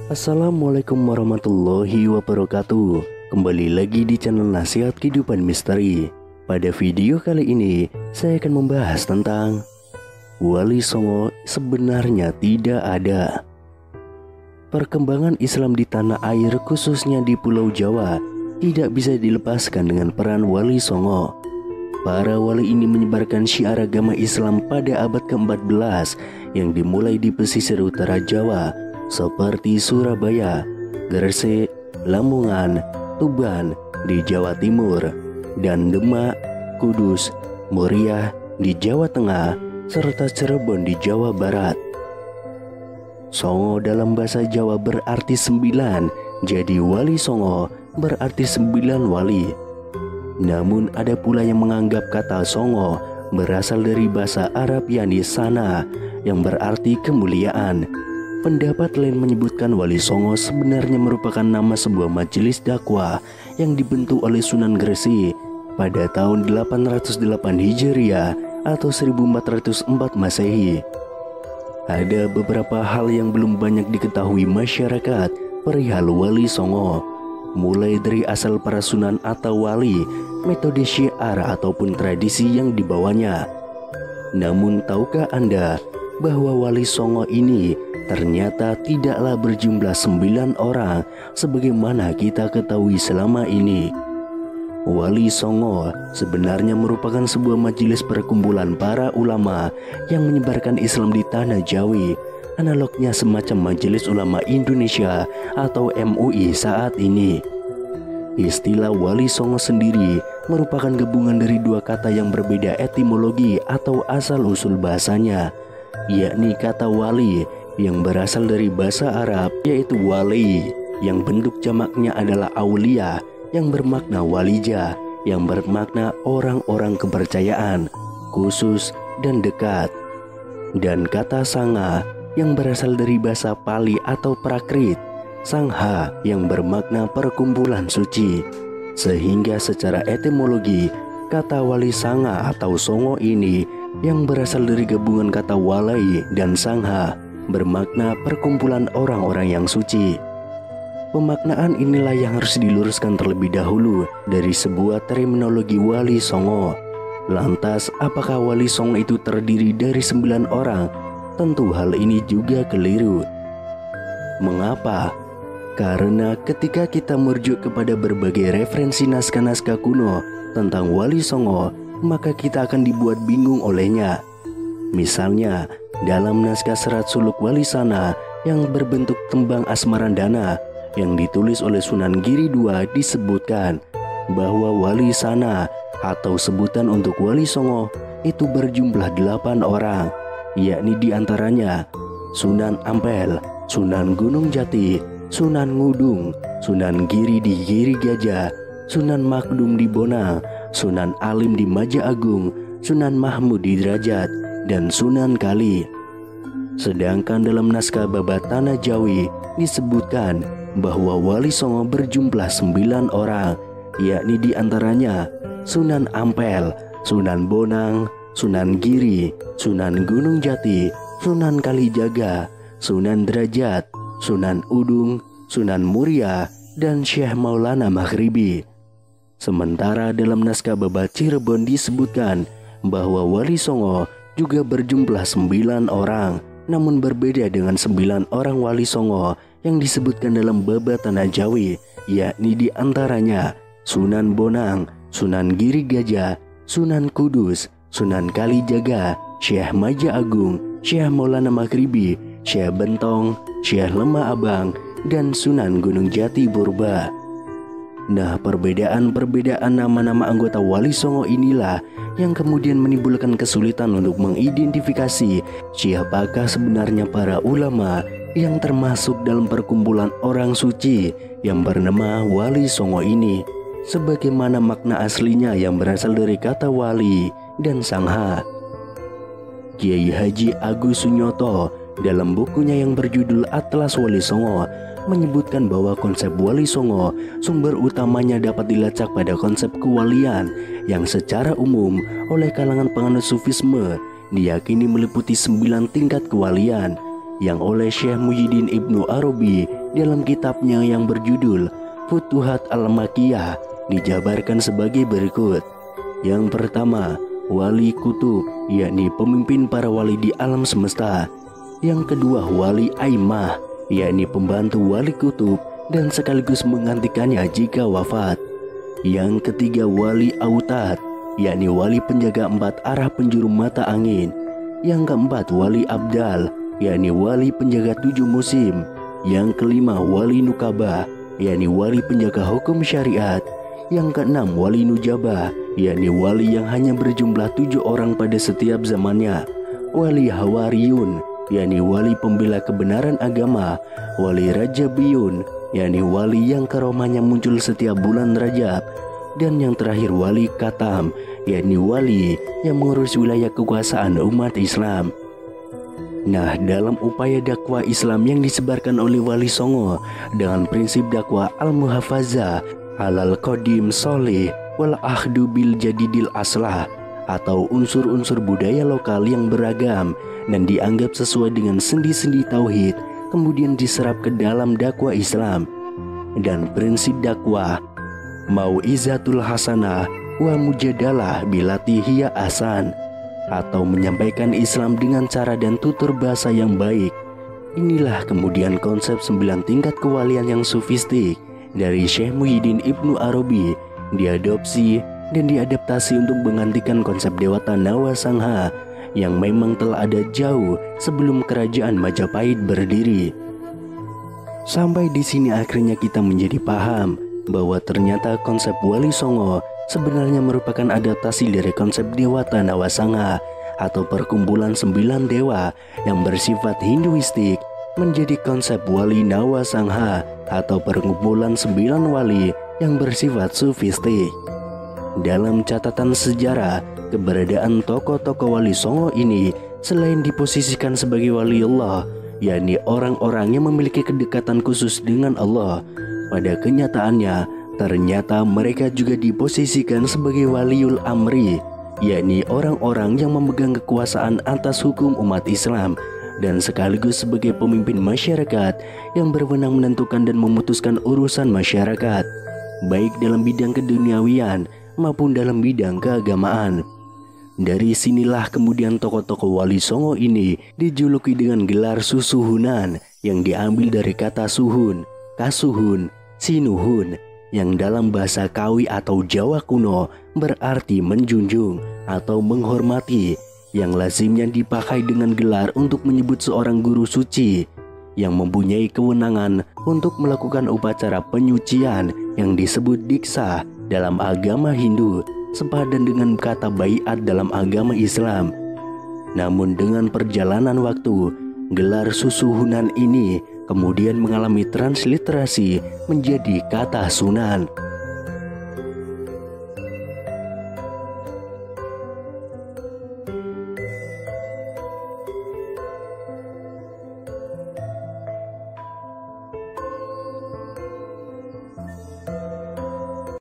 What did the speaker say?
Assalamualaikum warahmatullahi wabarakatuh. Kembali lagi di channel Nasihat Kehidupan Misteri. Pada video kali ini saya akan membahas tentang Wali Songo sebenarnya tidak ada. Perkembangan Islam di tanah air khususnya di Pulau Jawa tidak bisa dilepaskan dengan peran Wali Songo. Para wali ini menyebarkan syiar agama Islam pada abad ke-14 yang dimulai di pesisir utara Jawa seperti Surabaya, Gresik, Lamongan, Tuban di Jawa Timur, dan Demak, Kudus, Muria di Jawa Tengah, serta Cirebon di Jawa Barat. Songo dalam bahasa Jawa berarti 9, jadi Wali Songo berarti 9 wali. Namun ada pula yang menganggap kata Songo berasal dari bahasa Arab yakni sana yang berarti kemuliaan. Pendapat lain menyebutkan Wali Songo sebenarnya merupakan nama sebuah majelis dakwah yang dibentuk oleh Sunan Gresik pada tahun 808 Hijriah atau 1404 Masehi. Ada beberapa hal yang belum banyak diketahui masyarakat perihal Wali Songo, mulai dari asal para sunan atau wali, metode syiar ataupun tradisi yang dibawanya. Namun tahukah Anda bahwa Wali Songo ini ternyata tidaklah berjumlah 9 orang sebagaimana kita ketahui selama ini. Wali Songo sebenarnya merupakan sebuah majelis perkumpulan para ulama yang menyebarkan Islam di tanah Jawi, analognya semacam Majelis Ulama Indonesia atau MUI saat ini. Istilah Wali Songo sendiri merupakan gabungan dari dua kata yang berbeda etimologi atau asal-usul bahasanya, yakni kata wali yang berasal dari bahasa Arab yaitu wali, yang bentuk jamaknya adalah aulia, yang bermakna walija, yang bermakna orang-orang kepercayaan, khusus dan dekat, dan kata sanga yang berasal dari bahasa Pali atau Prakrit, sangha yang bermakna perkumpulan suci. Sehingga secara etimologi kata wali sanga atau songo ini yang berasal dari gabungan kata walai dan sangha bermakna perkumpulan orang-orang yang suci. Pemaknaan inilah yang harus diluruskan terlebih dahulu dari sebuah terminologi Wali Songo. Lantas apakah Wali Songo itu terdiri dari 9 orang? Tentu hal ini juga keliru. Mengapa? Karena ketika kita merujuk kepada berbagai referensi naskah-naskah kuno tentang Wali Songo, maka kita akan dibuat bingung olehnya. Misalnya dalam naskah Serat Suluk Wali Sana yang berbentuk tembang Asmarandana yang ditulis oleh Sunan Giri II disebutkan bahwa Wali Sana atau sebutan untuk Wali Songo itu berjumlah 8 orang, yakni diantaranya Sunan Ampel, Sunan Gunung Jati, Sunan Ngudung, Sunan Giri di Giri Gajah, Sunan Makdum di Bonang, Sunan Alim di Maja Agung, Sunan Mahmud di Derajat, dan Sunan Kali. Sedangkan dalam naskah Babat Tanah Jawi disebutkan bahwa Wali Songo berjumlah 9 orang, yakni diantaranya Sunan Ampel, Sunan Bonang, Sunan Giri, Sunan Gunung Jati, Sunan Kalijaga, Sunan Derajat, Sunan Udung, Sunan Muria, dan Syekh Maulana Maghribi. Sementara dalam naskah Babat Cirebon disebutkan bahwa Wali Songo juga berjumlah 9 orang, namun berbeda dengan 9 orang Wali Songo yang disebutkan dalam Babat Tanah Jawi, yakni diantaranya Sunan Bonang, Sunan Giri Gajah, Sunan Kudus, Sunan Kalijaga, Syekh Maja Agung, Syekh Maulana Maghribi, Syekh Bentong, Syekh Lemah Abang, dan Sunan Gunung Jati Purba. Nah, perbedaan-perbedaan nama-nama anggota Wali Songo inilah yang kemudian menimbulkan kesulitan untuk mengidentifikasi siapakah sebenarnya para ulama yang termasuk dalam perkumpulan orang suci yang bernama Wali Songo ini, sebagaimana makna aslinya yang berasal dari kata wali dan sangha. Kiai Haji Agus Sunyoto dalam bukunya yang berjudul Atlas Wali Songo menyebutkan bahwa konsep Wali Songo sumber utamanya dapat dilacak pada konsep kewalian yang secara umum oleh kalangan penganut sufisme diyakini meliputi 9 tingkat kewalian yang oleh Syekh Muhyiddin Ibnu Arabi dalam kitabnya yang berjudul Futuhat Al-Makkiyah dijabarkan sebagai berikut. Yang pertama, wali kutub, yakni pemimpin para wali di alam semesta. Yang kedua, wali aimah, yakni pembantu wali kutub dan sekaligus menggantikannya jika wafat. Yang ketiga, wali autad, yakni wali penjaga 4 arah penjuru mata angin. Yang keempat, wali abdal, yakni wali penjaga 7 musim. Yang kelima, wali nukabah, yakni wali penjaga hukum syariat. Yang keenam, wali nujabah, yakni wali yang hanya berjumlah 7 orang pada setiap zamannya. Wali hawariyun, yakni wali pembela kebenaran agama. Wali rajabiyun, yakni wali yang karomahnya muncul setiap bulan Rajab. Dan yang terakhir, wali katam, yakni wali yang mengurus wilayah kekuasaan umat Islam. Nah, dalam upaya dakwah Islam yang disebarkan oleh Wali Songo dengan prinsip dakwah al-muhafazah alal qadim soleh wal ahdu bil jadidil aslah, atau unsur-unsur budaya lokal yang beragam dan dianggap sesuai dengan sendi-sendi tauhid, kemudian diserap ke dalam dakwah Islam. Dan prinsip dakwah mau'izatul hasanah wa mujadalah bilati hiya asan, atau menyampaikan Islam dengan cara dan tutur bahasa yang baik. Inilah kemudian konsep 9 tingkat kewalian yang sufistik dari Syekh Muhyiddin Ibnu Arabi diadopsi dan diadaptasi untuk menggantikan konsep Dewata Nawasangha yang memang telah ada jauh sebelum kerajaan Majapahit berdiri. Sampai di sini akhirnya kita menjadi paham bahwa ternyata konsep Wali Songo sebenarnya merupakan adaptasi dari konsep Dewata Nawasangha atau perkumpulan 9 dewa yang bersifat Hinduistik menjadi konsep Wali Nawasangha atau perkumpulan 9 wali yang bersifat sufistik. Dalam catatan sejarah, keberadaan tokoh-tokoh Wali Songo ini selain diposisikan sebagai waliullah, yakni orang-orang yang memiliki kedekatan khusus dengan Allah, pada kenyataannya ternyata mereka juga diposisikan sebagai waliul amri, yakni orang-orang yang memegang kekuasaan atas hukum umat Islam dan sekaligus sebagai pemimpin masyarakat yang berwenang menentukan dan memutuskan urusan masyarakat, baik dalam bidang keduniawian maupun dalam bidang keagamaan. Dari sinilah kemudian tokoh-tokoh Wali Songo ini dijuluki dengan gelar susuhunan yang diambil dari kata suhun, kasuhun, sinuhun, yang dalam bahasa Kawi atau Jawa kuno berarti menjunjung atau menghormati, yang lazimnya dipakai dengan gelar untuk menyebut seorang guru suci yang mempunyai kewenangan untuk melakukan upacara penyucian yang disebut diksa dalam agama Hindu, sepadan dengan kata baiat dalam agama Islam. Namun dengan perjalanan waktu, gelar susuhunan ini kemudian mengalami transliterasi menjadi kata sunan.